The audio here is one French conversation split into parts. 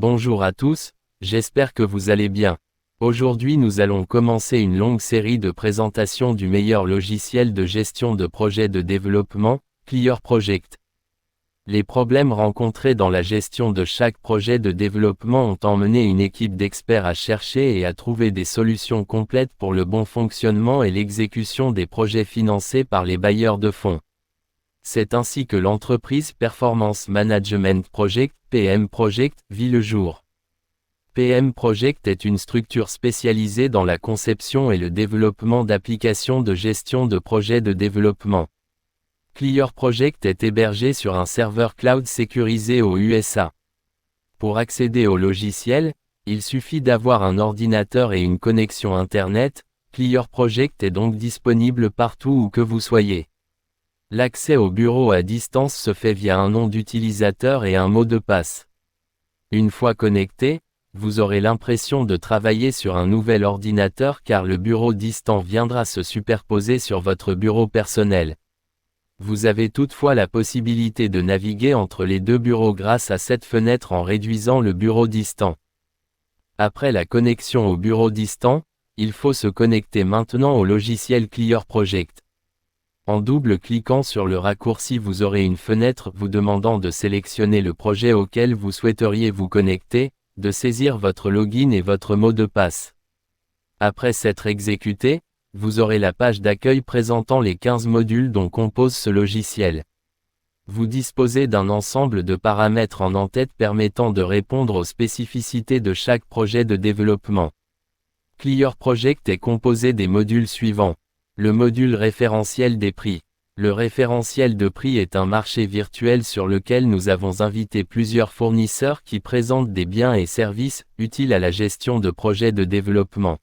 Bonjour à tous, j'espère que vous allez bien. Aujourd'hui nous allons commencer une longue série de présentations du meilleur logiciel de gestion de projet de développement, Clear Project. Les problèmes rencontrés dans la gestion de chaque projet de développement ont emmené une équipe d'experts à chercher et à trouver des solutions complètes pour le bon fonctionnement et l'exécution des projets financés par les bailleurs de fonds. C'est ainsi que l'entreprise Performance Management Project, PM Project, vit le jour. PM Project est une structure spécialisée dans la conception et le développement d'applications de gestion de projets de développement. Clear Project est hébergé sur un serveur cloud sécurisé aux USA. Pour accéder au logiciel, il suffit d'avoir un ordinateur et une connexion Internet. Clear Project est donc disponible partout où que vous soyez. L'accès au bureau à distance se fait via un nom d'utilisateur et un mot de passe. Une fois connecté, vous aurez l'impression de travailler sur un nouvel ordinateur car le bureau distant viendra se superposer sur votre bureau personnel. Vous avez toutefois la possibilité de naviguer entre les deux bureaux grâce à cette fenêtre en réduisant le bureau distant. Après la connexion au bureau distant, il faut se connecter maintenant au logiciel Clear Project. En double-cliquant sur le raccourci, vous aurez une fenêtre vous demandant de sélectionner le projet auquel vous souhaiteriez vous connecter, de saisir votre login et votre mot de passe. Après s'être exécuté, vous aurez la page d'accueil présentant les 15 modules dont compose ce logiciel. Vous disposez d'un ensemble de paramètres en en-tête permettant de répondre aux spécificités de chaque projet de développement. Clear Project est composé des modules suivants. Le module référentiel des prix. Le référentiel de prix est un marché virtuel sur lequel nous avons invité plusieurs fournisseurs qui présentent des biens et services utiles à la gestion de projets de développement.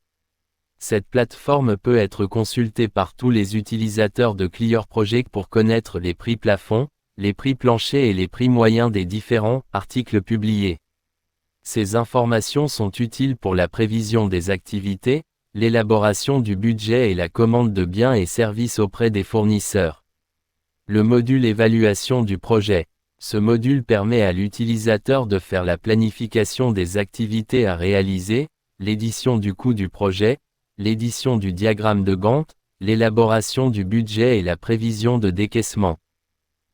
Cette plateforme peut être consultée par tous les utilisateurs de Clear Project pour connaître les prix plafonds, les prix planchers et les prix moyens des différents articles publiés. Ces informations sont utiles pour la prévision des activités, l'élaboration du budget et la commande de biens et services auprès des fournisseurs. Le module évaluation du projet. Ce module permet à l'utilisateur de faire la planification des activités à réaliser, l'édition du coût du projet, l'édition du diagramme de Gantt, l'élaboration du budget et la prévision de décaissement.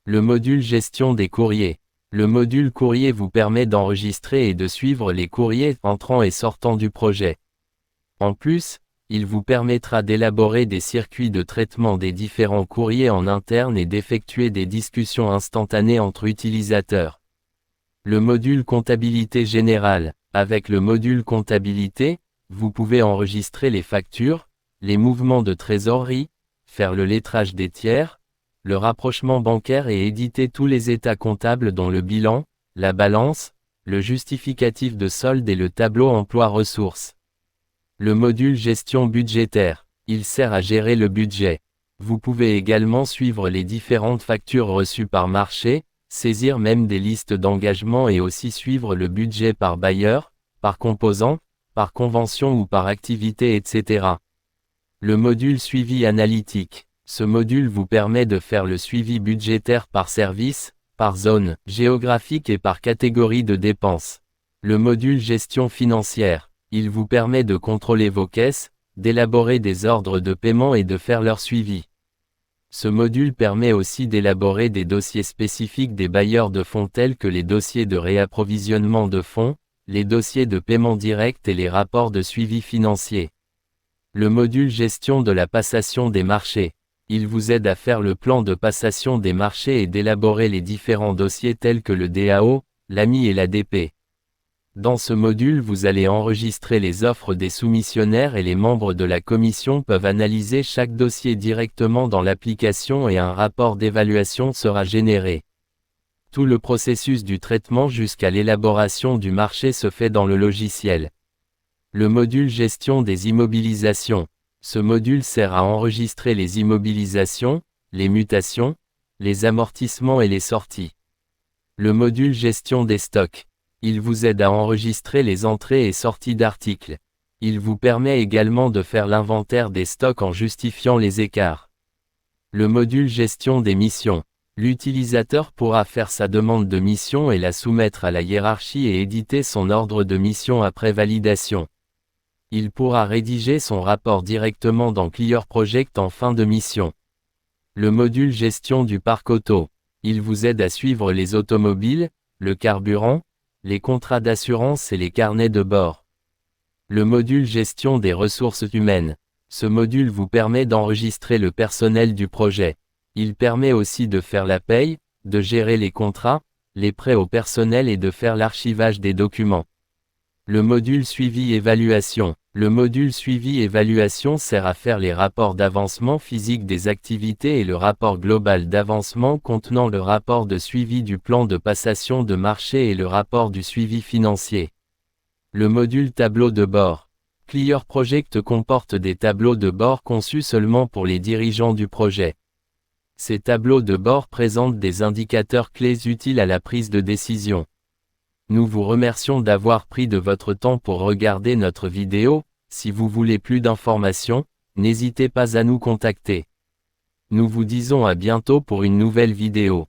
Le module gestion des courriers. Le module courrier vous permet d'enregistrer et de suivre les courriers entrant et sortant du projet. En plus, il vous permettra d'élaborer des circuits de traitement des différents courriers en interne et d'effectuer des discussions instantanées entre utilisateurs. Le module comptabilité générale. Avec le module comptabilité, vous pouvez enregistrer les factures, les mouvements de trésorerie, faire le lettrage des tiers, le rapprochement bancaire et éditer tous les états comptables dont le bilan, la balance, le justificatif de solde et le tableau emploi-ressources. Le module gestion budgétaire. Il sert à gérer le budget. Vous pouvez également suivre les différentes factures reçues par marché, saisir même des listes d'engagement et aussi suivre le budget par bailleur, par composant, par convention ou par activité, etc. Le module suivi analytique. Ce module vous permet de faire le suivi budgétaire par service, par zone géographique et par catégorie de dépenses. Le module gestion financière. Il vous permet de contrôler vos caisses, d'élaborer des ordres de paiement et de faire leur suivi. Ce module permet aussi d'élaborer des dossiers spécifiques des bailleurs de fonds tels que les dossiers de réapprovisionnement de fonds, les dossiers de paiement direct et les rapports de suivi financier. Le module gestion de la passation des marchés. Il vous aide à faire le plan de passation des marchés et d'élaborer les différents dossiers tels que le DAO, l'AMI et l'ADP. Dans ce module, vous allez enregistrer les offres des soumissionnaires et les membres de la commission peuvent analyser chaque dossier directement dans l'application et un rapport d'évaluation sera généré. Tout le processus du traitement jusqu'à l'élaboration du marché se fait dans le logiciel. Le module gestion des immobilisations. Ce module sert à enregistrer les immobilisations, les mutations, les amortissements et les sorties. Le module gestion des stocks. Il vous aide à enregistrer les entrées et sorties d'articles. Il vous permet également de faire l'inventaire des stocks en justifiant les écarts. Le module gestion des missions. L'utilisateur pourra faire sa demande de mission et la soumettre à la hiérarchie et éditer son ordre de mission après validation. Il pourra rédiger son rapport directement dans Clear Project en fin de mission. Le module gestion du parc auto. Il vous aide à suivre les automobiles, le carburant, les contrats d'assurance et les carnets de bord. Le module gestion des ressources humaines. Ce module vous permet d'enregistrer le personnel du projet. Il permet aussi de faire la paye, de gérer les contrats, les prêts au personnel et de faire l'archivage des documents. Le module suivi-évaluation. Le module suivi-évaluation sert à faire les rapports d'avancement physique des activités et le rapport global d'avancement contenant le rapport de suivi du plan de passation de marché et le rapport du suivi financier. Le module tableau de bord. Clear Project comporte des tableaux de bord conçus seulement pour les dirigeants du projet. Ces tableaux de bord présentent des indicateurs clés utiles à la prise de décision. Nous vous remercions d'avoir pris de votre temps pour regarder notre vidéo. Si vous voulez plus d'informations, n'hésitez pas à nous contacter. Nous vous disons à bientôt pour une nouvelle vidéo.